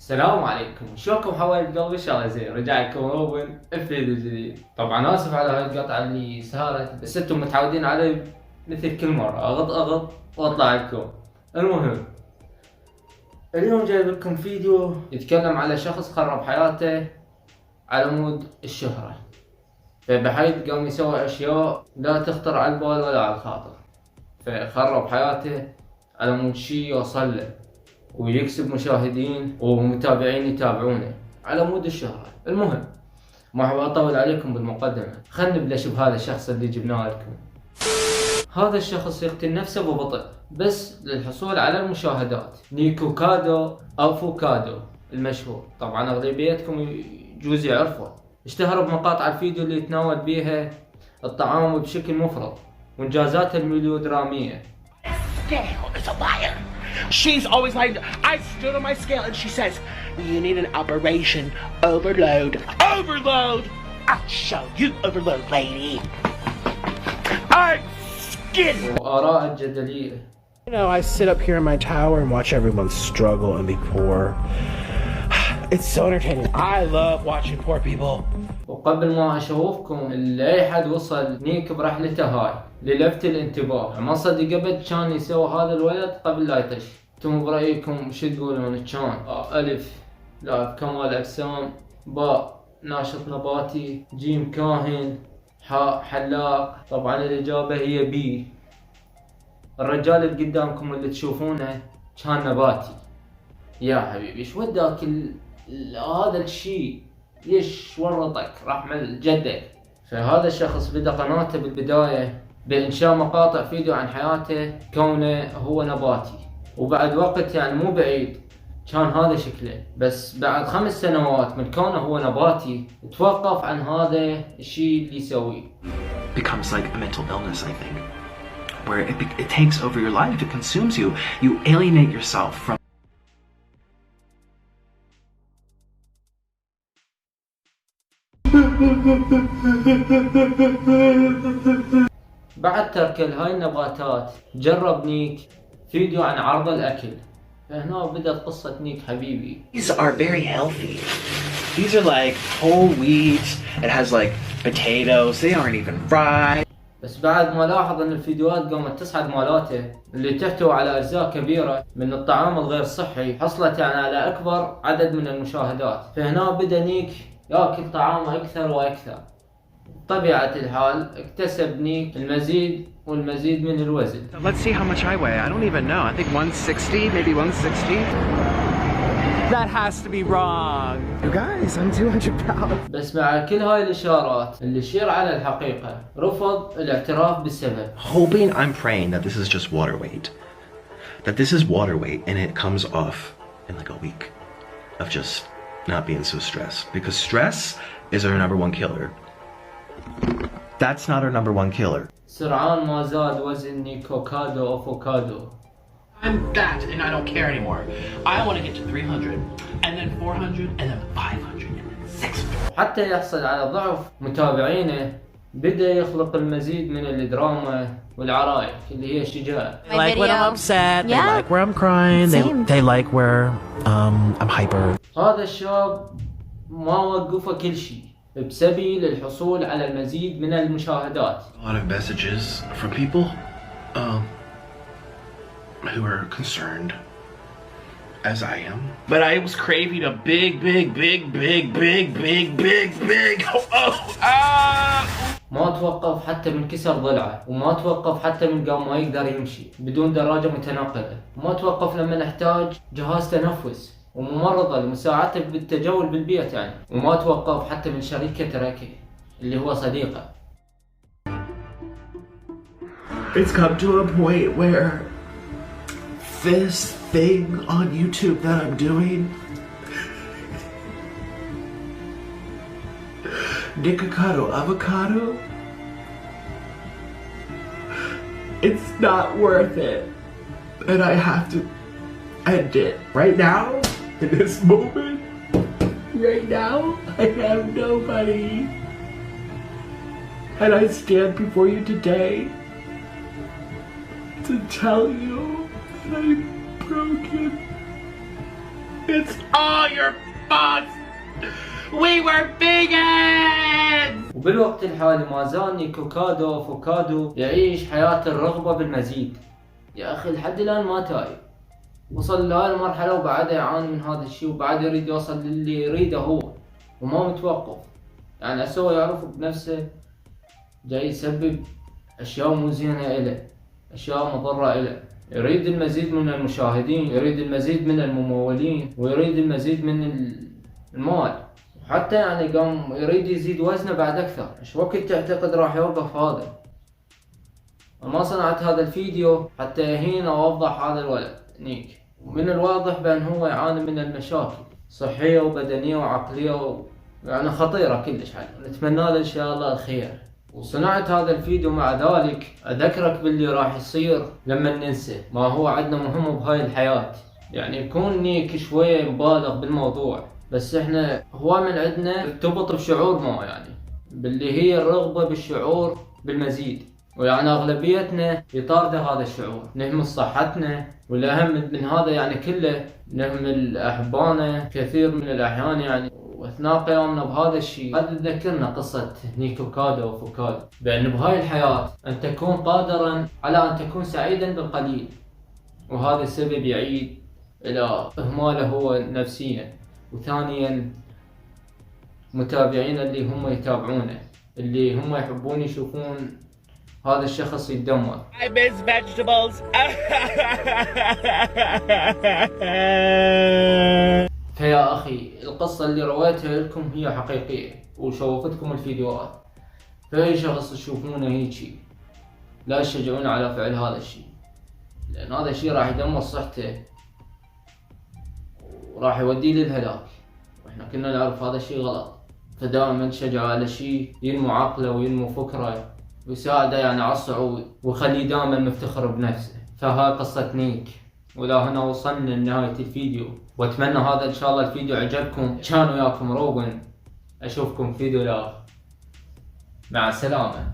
السلام عليكم، شلونكم حبايب قلبي؟ ان شاء الله زين. رجع لكم روبن بفيديو جديد. طبعا اسف على هاي القطعه اللي صارت، بس انتم متعودين علي مثل كل مره اغط واطلع لكم. المهم اليوم جايب لكم فيديو يتكلم على شخص خرب حياته على مود الشهره، فبحيث قام يسوي اشياء لا تخطر على البال ولا على الخاطر، فخرب حياته على مود شي يوصل له ويكسب مشاهدين ومتابعين يتابعونه على مود الشهرة. المهم ما أحب أطول عليكم بالمقدمة، خلنا نبلش بهذا الشخص اللي جبناه لكم. هذا الشخص يقتل نفسه ببطء بس للحصول على المشاهدات. نيكو كادو أو فوكادو المشهور، طبعا أغلبيتكم يجوز يعرفه. اشتهر بمقاطع الفيديو اللي يتناول بيها الطعام بشكل مفرط وإنجازاته الميلودرامية. She's always like, I stood on my scale and she says, you need an operation overload. Overload! I'll show you overload, lady. I'm skinny. وآراء الجدلية. You know, I sit up here in my tower and watch everyone struggle and be poor. It's so entertaining. I love watching poor people. وقبل ما اشوفكم لاي حد وصل نيك برحلته هاي للفت الانتباه، ما صدق ابد كان يسوي هذا الولد قبل لا يطش. انتم برايكم شو تقولون؟ كان الف لاعب كمال اجسام، باء ناشط نباتي، جيم كاهن، حاء حلاق. طبعا الاجابه هي بي. الرجال اللي قدامكم اللي تشوفونه كان نباتي. يا حبيبي ايش وداك هذا الشيء؟ ليش ورطك رحمة جدك؟ فهذا الشخص بدأ قناته بالبداية بإنشاء مقاطع فيديو عن حياته كونه هو نباتي، وبعد وقت يعني مو بعيد كان هذا شكله. بس بعد 5 سنوات من كونه هو نباتي توقف عن هذا الشيء اللي يسويه. Becomes like a mental illness, I think, where it takes over your life, it consumes you, you alienate yourself from بعد ترك هاي النباتات جرب نيك فيديو عن عرض الأكل، فهنا بدأت قصة نيك حبيبي. These are very healthy. These are like whole wheat. It has like potatoes. They aren't even fried. بس بعد ما لاحظ ان الفيديوهات قامت تصعد مالاته اللي تحتوي على اجزاء كبيرة من الطعام الغير صحي، حصلت يعني على اكبر عدد من المشاهدات، فهنا بدأ نيك ياكل طعامه اكثر واكثر. بطبيعة الحال اكتسب نيك المزيد والمزيد من الوزن. Let's see how much I weigh. I don't even know. I think 160, maybe 160. That has to be wrong. You guys, I'm 200 pounds. بس مع كل هاي الاشارات اللي تشير على الحقيقة رفض الاعتراف بالسبب. Hoping, I'm praying that this is just water weight. That this is water weight and it comes off in like a week of just not being so stressed. Because stress is our #1 killer. That's not our #1 killer. سرعان ما زاد وزن نيكو كادو أو فوكادو. I'm fat and I don't care anymore. I want to get to 300 and then 400 and then 500 and then 600. حتى يحصل على ضعف متابعينه بدأ يخلق المزيد من الدراما والعرايق اللي هي الشجاع. They like when I'm upset. Yeah. They like where I'm crying. They like where I'm hyper. هذا الشاب ما وقفه كل شيء بسبيل الحصول على المزيد من المشاهدات. A lot of messages from people who are concerned, as I am. But I was craving a big. ما توقف حتى من كسر ضلعه، وما توقف حتى من قام ما يقدر يمشي بدون دراجة متنقلة، وما توقف لما نحتاج جهاز تنفس وممرضة لمساعدته بالتجول بالبيت يعني، وما توقف حتى من شريكة ركي اللي هو صديقه. It's come to a point where this thing on YouTube that I'm doing, Nikocado Avocado, it's not worth it, and I have to end it right now. In this moment, right now, I have nobody. And I stand before you today to tell you that I'm broken. It's all your fault. We were vegans. وبالوقت الحالي ما زال نيكو كادو فوكادو يعيش حياة الرغبة بالمزيد. يا أخي لحد الآن ما تايب، وصل لهاي المرحلة وبعده يعاني من هذا الشيء، وبعده يريد يوصل للي يريده هو وما متوقف. يعني هسه هو يعرف بنفسه جاي يسبب أشياء مو زينة إله، أشياء مضرة إله، يريد المزيد من المشاهدين، يريد المزيد من الممولين، ويريد المزيد من المال، وحتى يعني قام يريد يزيد وزنه بعد أكثر. إيش وقت تعتقد راح يوقف هذا؟ ما صنعت هذا الفيديو حتى يهين أو أوضح هذا الولد نيك، ومن الواضح بأن هو يعاني من المشاكل صحية وبدنية وعقلية يعني خطيرة كلش عليه، نتمنى له إن شاء الله الخير. وصنعت هذا الفيديو مع ذلك أذكرك باللي راح يصير لما ننسى ما هو عندنا مهم بهاي الحياة. يعني يكون نيك شوية مبالغ بالموضوع، بس احنا هو من عندنا ارتبط بشعور ما يعني باللي هي الرغبة بالشعور بالمزيد، ويعني أغلبيتنا يطارده هذا الشعور، نهمل صحتنا، والأهم من هذا يعني كله نهمل أحبانا كثير من الأحيان يعني. واثناء قيامنا بهذا الشيء هذا تذكرنا قصة نيكو كادو وفوكادو، بأن بهاي الحياة أن تكون قادرا على أن تكون سعيدا بالقليل، وهذا السبب يعيد إلى إهماله هو نفسيا. وثانيا متابعين اللي هم يتابعونه، اللي هم يحبون يشوفون هذا الشخص يتدمر. I miss vegetables. فيا أخي القصة اللي رويتها لكم هي حقيقية وشوفتكم الفيديوهات، فأي شخص تشوفونه هيجي لا تشجعون على فعل هذا الشيء، لأن هذا الشيء راح يدمر صحته وراح يوديه للهلاك، واحنا كنا نعرف هذا الشيء غلط. فدائما نشجع على شيء ينمو عقله وينمو فكره ويساعده يعني على الصعود، ويخليه دائما مفتخر بنفسه. فهاي قصة نيك، ولا هنا وصلنا لنهاية الفيديو، واتمنى هذا ان شاء الله الفيديو عجبكم. كان وياكم روبن، اشوفكم فيديو اخر، مع السلامة.